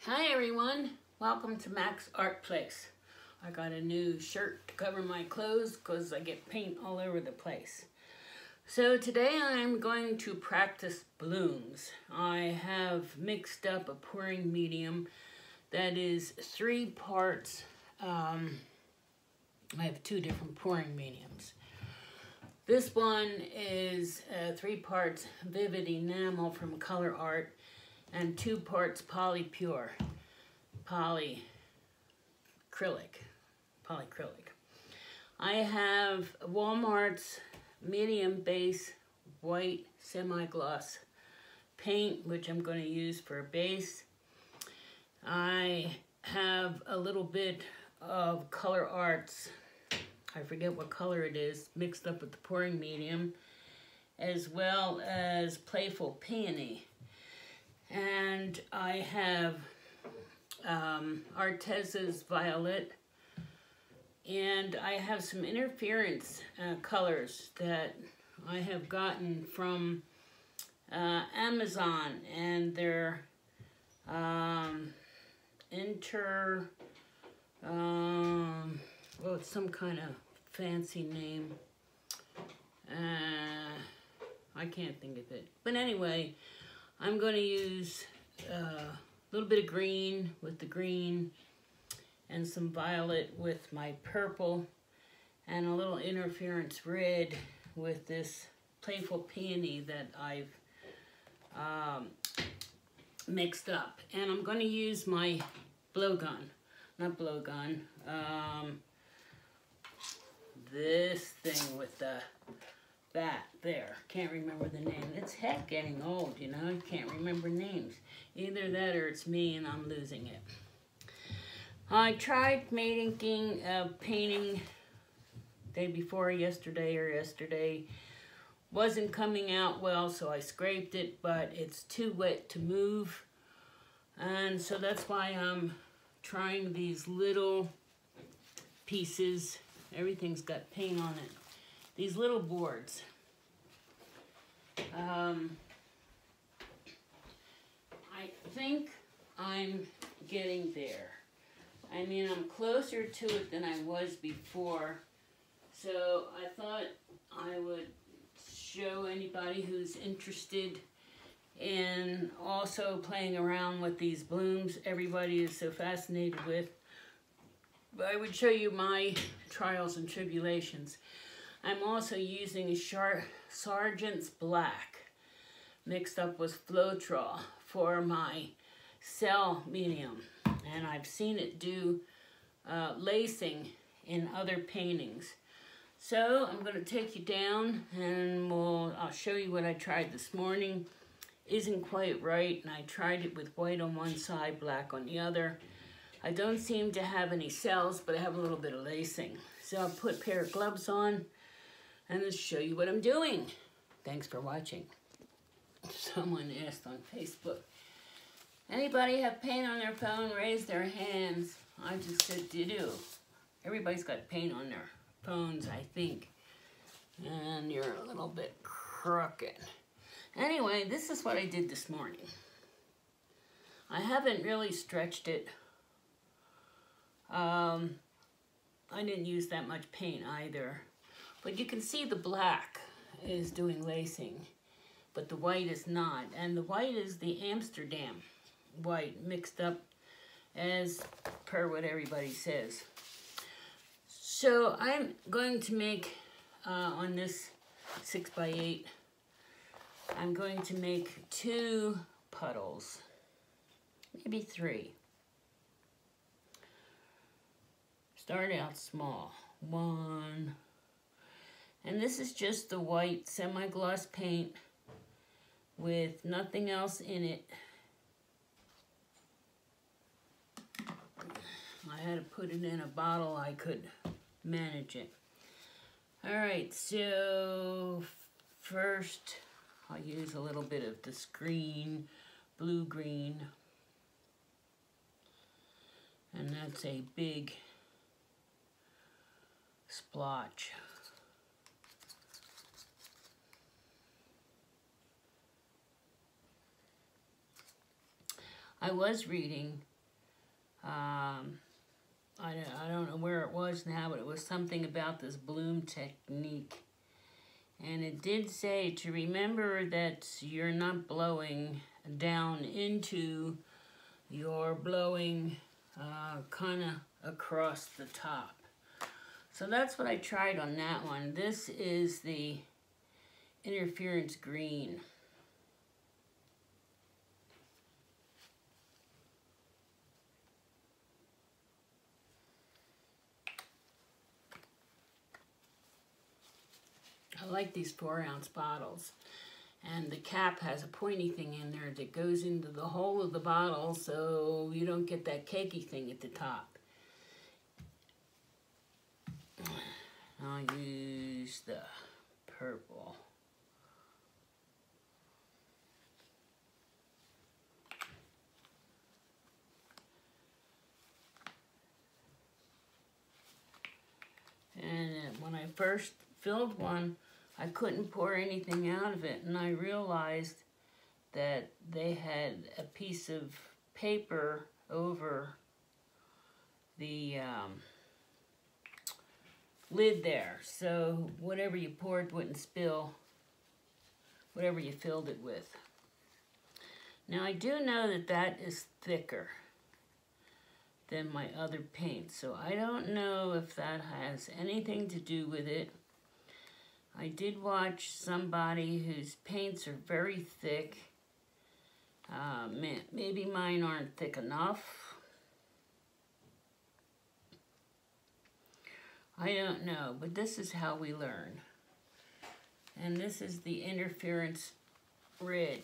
Hi everyone, welcome to Macsartplace. I got a new shirt to cover my clothes because I get paint all over the place. So today I'm going to practice blooms. I have mixed up a pouring medium that is 3 parts. I have 2 different pouring mediums. This one is 3 parts vivid enamel from Color Art and 2 parts polyacrylic. I have Walmart's medium base white semi-gloss paint, which I'm going to use for a base. I have a little bit of Color Art's, I forget what color it is, mixed up with the pouring medium, as well as Playful Peony. And I have Arteza's Violet, and I have some interference colors that I have gotten from Amazon, and they're well, it's some kind of fancy name. I can't think of it. But anyway, I'm going to use a little bit of green with the green and some violet with my purple and a little interference red with this Playful Peony that I've mixed up. And I'm going to use my this thing with the bat there. Can't remember the name. It's heck getting old, you know. I can't remember names. Either that or it's me and I'm losing it. I tried painting day before yesterday. Wasn't coming out well, so I scraped it, but it's too wet to move. And so that's why I'm trying these little pieces. Everything's got paint on it. These little boards. I think I'm getting there. I mean, I'm closer to it than I was before. So I thought I would show anybody who's interested in also playing around with these blooms everybody is so fascinated with. But I would show you my trials and tribulations. I'm also using Sargent's Black mixed up with Floetrol for my cell medium. And I've seen it do lacing in other paintings. So I'm going to take you down and I'll show you what I tried this morning. Isn't quite right, and I tried it with white on one side, black on the other. I don't seem to have any cells, but I have a little bit of lacing. So I'll put a pair of gloves on and I'll show you what I'm doing. Thanks for watching. Someone asked on Facebook, anybody have paint on their phone? Raise their hands. I just said, do. Everybody's got paint on their phones, I think. And you're a little bit crooked. Anyway, this is what I did this morning. I haven't really stretched it. I didn't use that much paint either. But you can see the black is doing lacing, but the white is not. And the white is the Amsterdam white mixed up as per what everybody says. So I'm going to make, on this 6x8, I'm going to make 2 puddles, maybe 3. Start out small. 1. And this is just the white semi-gloss paint with nothing else in it. I had to put it in a bottle I could manage it. Alright, so first I'll use a little bit of this green, blue-green. And that's a big splotch. I was reading I don't know where it was now, but it was something about this bloom technique. And it did say to remember that you're not blowing down into, you're blowing kind of across the top. So that's what I tried on that one. This is the interference green. I like these 4-ounce bottles, and the cap has a pointy thing in there that goes into the hole of the bottle so you don't get that cakey thing at the top. I'll use the purple. And when I first filled one, I couldn't pour anything out of it, and I realized that they had a piece of paper over the lid there, so whatever you poured wouldn't spill whatever you filled it with. Now I do know that that is thicker than my other paint, so I don't know if that has anything to do with it. I did watch somebody whose paints are very thick. Maybe mine aren't thick enough. I don't know, but this is how we learn. And this is the interference red.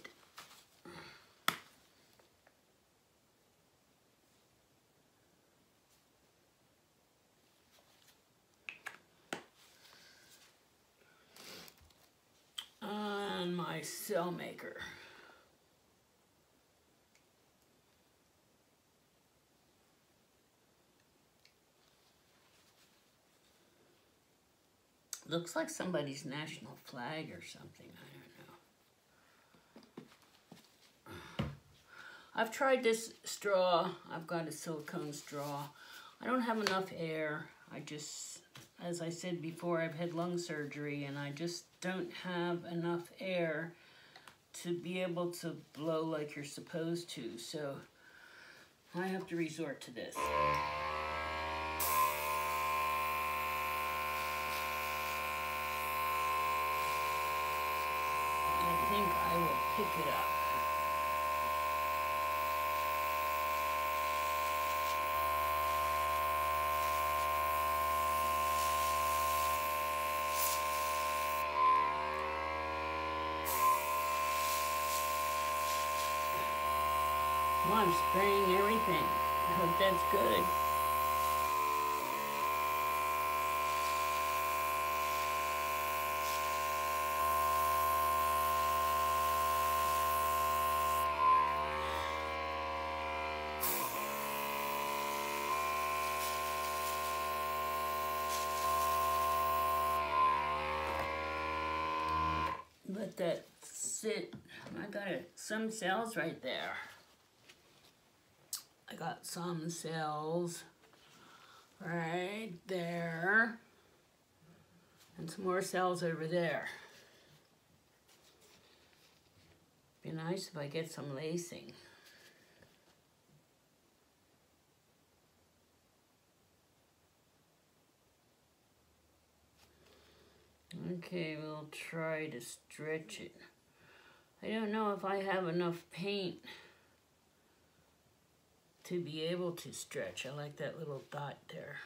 On my cell maker. Looks like somebody's national flag or something, I don't know. I've tried this straw. I've got a silicone straw. I don't have enough air. I just, as I said before, I've had lung surgery and I just don't have enough air to be able to blow like you're supposed to. So I have to resort to this. I think I will pick it up. Well, I'm spraying everything. I hope that's good. Let that sit. I got some cells right there. I got some cells right there, and some more cells over there. Be nice if I get some lacing. Okay, we'll try to stretch it. I don't know if I have enough paint to be able to stretch. I like that little dot there.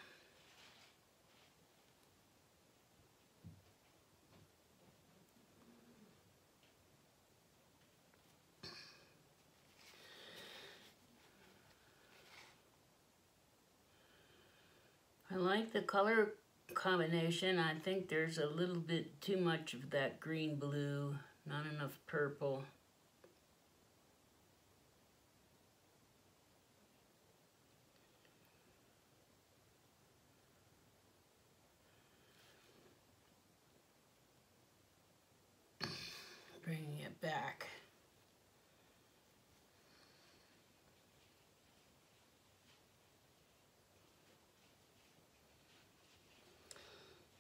I like the color combination. I think there's a little bit too much of that green blue, not enough purple. Bringing it back.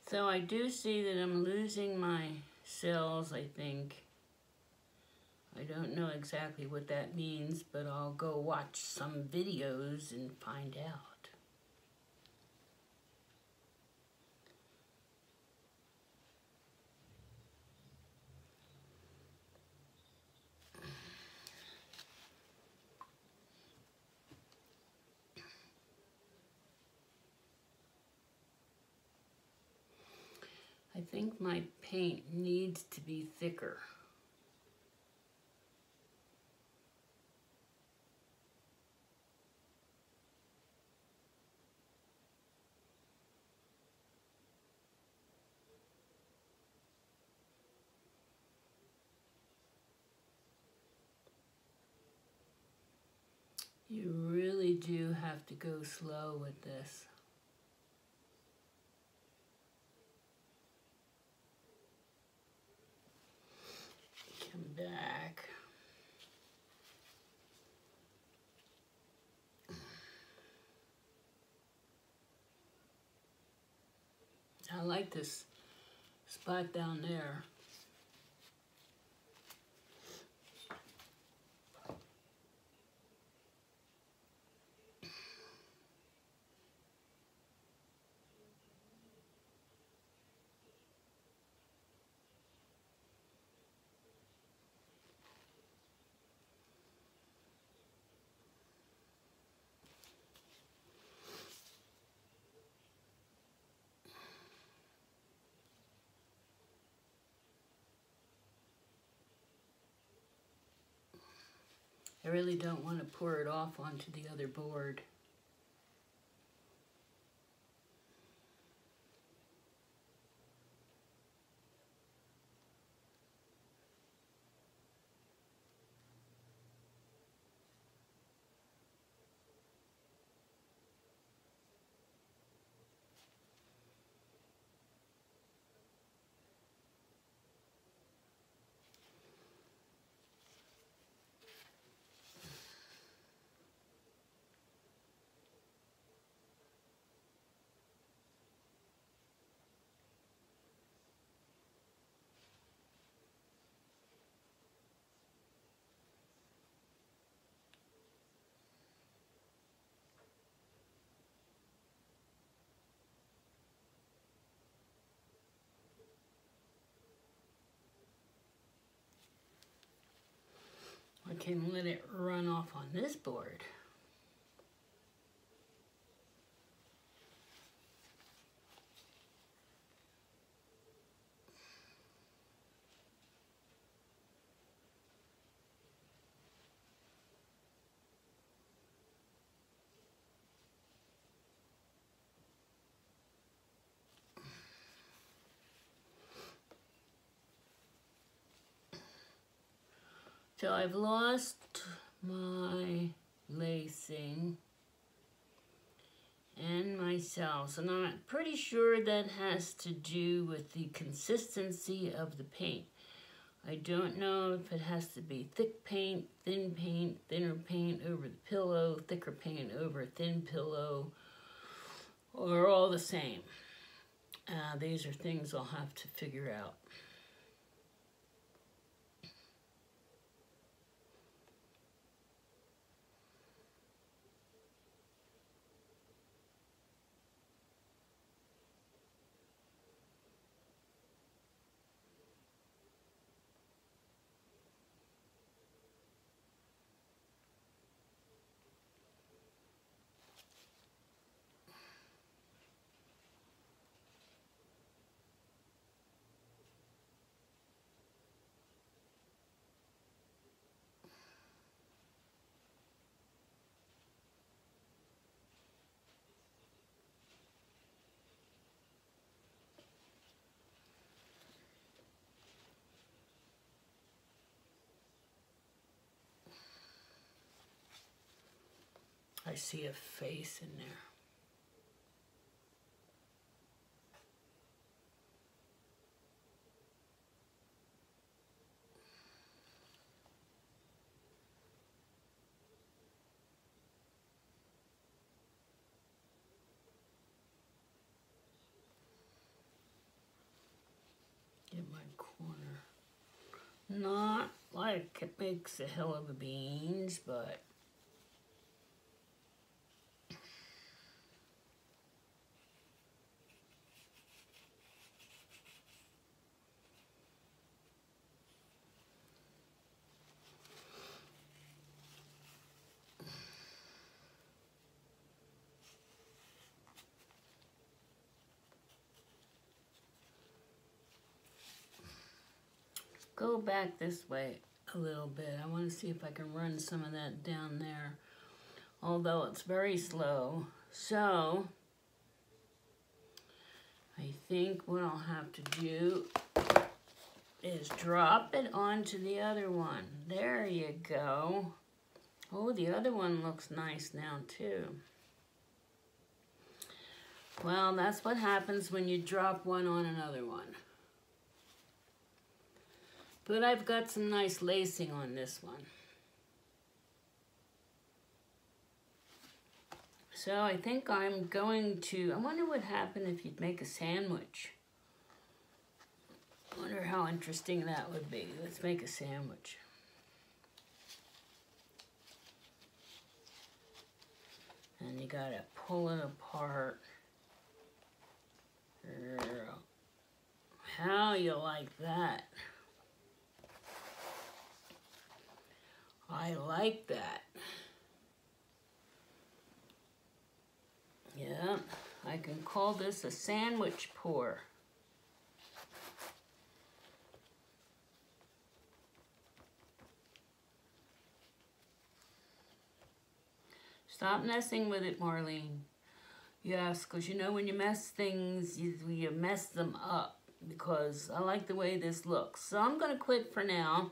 So I do see that I'm losing my cells, I think. I don't know exactly what that means, but I'll go watch some videos and find out. I think my paint needs to be thicker. You really do have to go slow with this. Come back. I like this spot down there. I really don't want to pour it off onto the other board. I can let it run off on this board. So I've lost my lacing and my cells, and I'm pretty sure that has to do with the consistency of the paint. I don't know if it has to be thick paint, thinner paint over the pillow, thicker paint over thin pillow, or all the same. These are things I'll have to figure out. I see a face in there. not like it makes a hell of a beans, but go back this way a little bit. I want to see if I can run some of that down there, although it's very slow. So I think what I'll have to do is drop it onto the other one. There you go. Oh, the other one looks nice now too. Well, that's what happens when you drop one on another one. But I've got some nice lacing on this one. So I think I'm going to, I wonder what happened if you'd make a sandwich. I wonder how interesting that would be. Let's make a sandwich. And you gotta pull it apart. How you like that? I like that. Yeah, I can call this a sandwich pour. Stop messing with it, Marlene. Yes, because you know when you mess things, you mess them up. Because I like the way this looks. So I'm going to quit for now.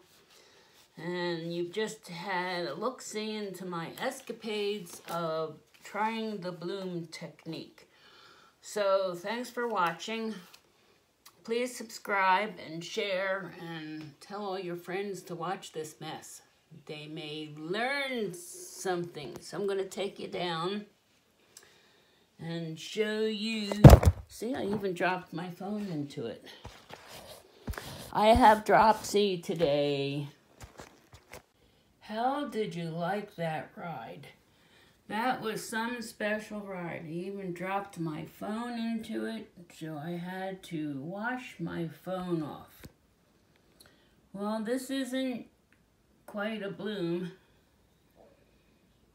And you've just had a look-see into my escapades of trying the bloom technique. So thanks for watching. Please subscribe and share and tell all your friends to watch this mess. They may learn something. So I'm going to take you down and show you. See, I even dropped my phone into it. I have dropsy today. How did you like that ride? That was some special ride. I even dropped my phone into it, so I had to wash my phone off. Well, this isn't quite a bloom,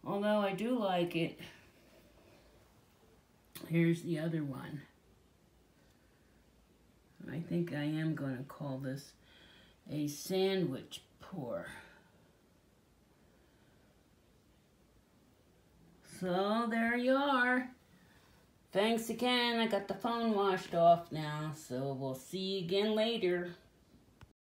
although I do like it. Here's the other one. I think I am going to call this a sandwich pour. So there you are. Thanks again. I got the phone washed off now, so we'll see you again later.